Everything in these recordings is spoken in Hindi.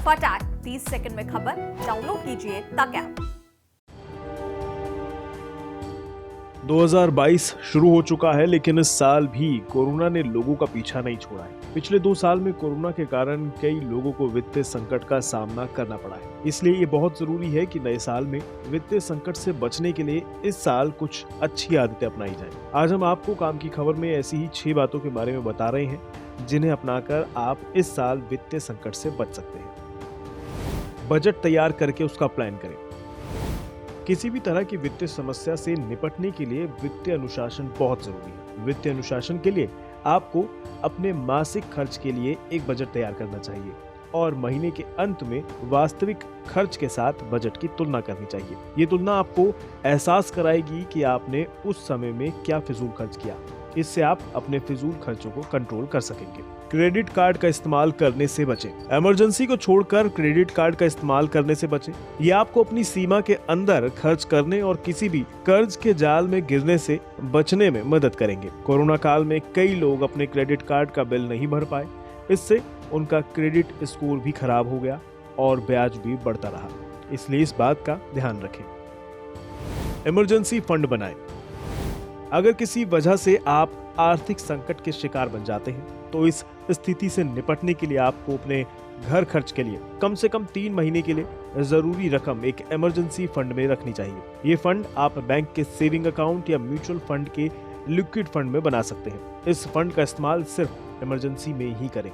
फटाक 30 सेकंड में खबर डाउनलोड कीजिए तक ऐप। 2022 शुरू हो चुका है, लेकिन इस साल भी कोरोना ने लोगों का पीछा नहीं छोड़ा है। पिछले 2 साल में कोरोना के कारण कई लोगों को वित्तीय संकट का सामना करना पड़ा है। इसलिए ये बहुत जरूरी है कि नए साल में वित्तीय संकट से बचने के लिए इस साल कुछ अच्छी आदतें अपनाई जाएं। आज हम आपको काम की खबर में ऐसी ही 6 बातों के बारे में बता रहे हैं जिन्हें अपनाकर आप इस साल वित्तीय संकट से बच सकते हैं। बजट तैयार करके उसका प्लान करें। किसी भी तरह की वित्तीय समस्या से निपटने के लिए वित्तीय अनुशासन बहुत जरूरी है। वित्तीय अनुशासन के लिए आपको अपने मासिक खर्च के लिए एक बजट तैयार करना चाहिए और महीने के अंत में वास्तविक खर्च के साथ बजट की तुलना करनी चाहिए। ये तुलना आपको एहसास कराएगी कि आपने उस समय में क्या फिजूल खर्च किया। इससे आप अपने फिजूल खर्चों को कंट्रोल कर सकेंगे। क्रेडिट कार्ड का इस्तेमाल करने से बचें। इमरजेंसी को छोड़कर क्रेडिट कार्ड का इस्तेमाल करने से बचें। ये आपको अपनी सीमा के अंदर खर्च करने और किसी भी कर्ज के जाल में गिरने से बचने में मदद करेंगे। कोरोना काल में कई लोग अपने क्रेडिट कार्ड का बिल नहीं भर पाए। इससे उनका क्रेडिट स्कोर भी खराब हो गया और ब्याज भी बढ़ता रहा। इसलिए इस बात का ध्यान रखें। इमरजेंसी फंड बनाएं। अगर किसी वजह से आप आर्थिक संकट के शिकार बन जाते हैं तो इस स्थिति से निपटने के लिए आपको अपने घर खर्च के लिए कम से कम 3 महीने के लिए जरूरी रकम एक इमरजेंसी फंड में रखनी चाहिए। ये फंड आप बैंक के सेविंग अकाउंट या म्यूचुअल फंड के लिक्विड फंड में बना सकते हैं। इस फंड का इस्तेमाल सिर्फ इमरजेंसी में ही करें।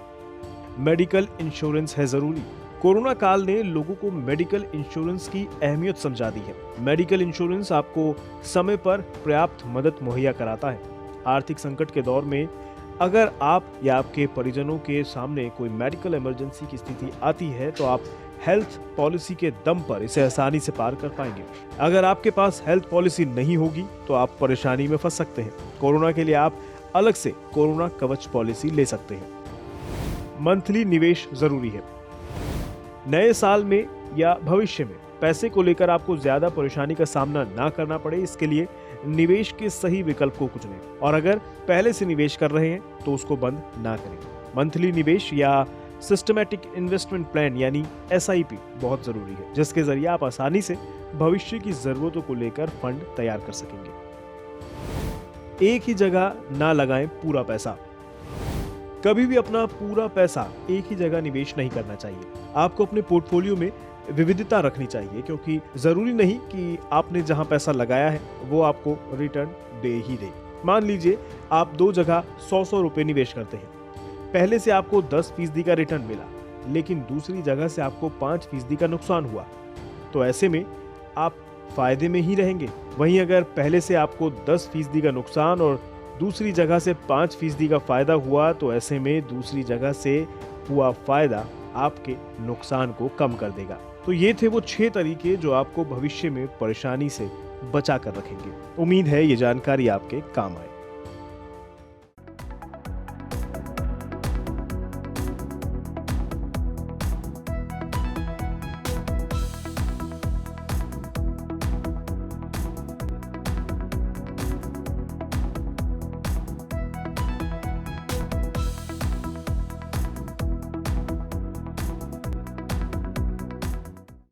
मेडिकल इंश्योरेंस है जरूरी। कोरोना काल ने लोगों को मेडिकल इंश्योरेंस की अहमियत समझा दी है। मेडिकल इंश्योरेंस आपको समय पर पर्याप्त मदद मुहैया कराता है। आर्थिक संकट के दौर में अगर आप या आपके परिजनों के सामने कोई मेडिकल इमरजेंसी की स्थिति आती है तो आप हेल्थ पॉलिसी के दम पर इसे आसानी से पार कर पाएंगे। अगर आपके पास हेल्थ पॉलिसी नहीं होगी तो आप परेशानी में फंस सकते हैं। कोरोना के लिए आप अलग से कोरोना कवच पॉलिसी ले सकते हैं। मंथली निवेश जरूरी है। नए साल में या भविष्य में पैसे को लेकर आपको ज्यादा परेशानी का सामना ना करना पड़े, इसके लिए निवेश के सही विकल्प को चुनें और अगर पहले से निवेश कर रहे हैं तो उसको बंद ना करें। मंथली निवेश या सिस्टमैटिक इन्वेस्टमेंट प्लान यानी SIP बहुत जरूरी है, जिसके जरिए आप आसानी से भविष्य की जरूरतों को लेकर फंड तैयार कर सकेंगे। एक ही जगह ना लगाएं पूरा पैसा। कभी भी अपना पूरा पैसा एक ही जगह निवेश नहीं करना चाहिए। आपको अपने पोर्टफोलियो में विविधता रखनी चाहिए, क्योंकि जरूरी नहीं कि आपने जहां पैसा लगाया है वो आपको रिटर्न दे ही दे। मान लीजिए आप 2 जगह 100 रुपए निवेश करते हैं। पहले से आपको 10% का रिटर्न मिला, लेकिन दूसरी जगह से आपको 5% का नुकसान हुआ, तो ऐसे में आप फायदे में ही रहेंगे। वहीं अगर पहले से आपको 10% का नुकसान और दूसरी जगह से 5% का फायदा हुआ, तो ऐसे में दूसरी जगह से हुआ फायदा आपके नुकसान को कम कर देगा। तो ये थे वो 6 तरीके जो आपको भविष्य में परेशानी से बचा कर रखेंगे। उम्मीद है ये जानकारी आपके काम आए।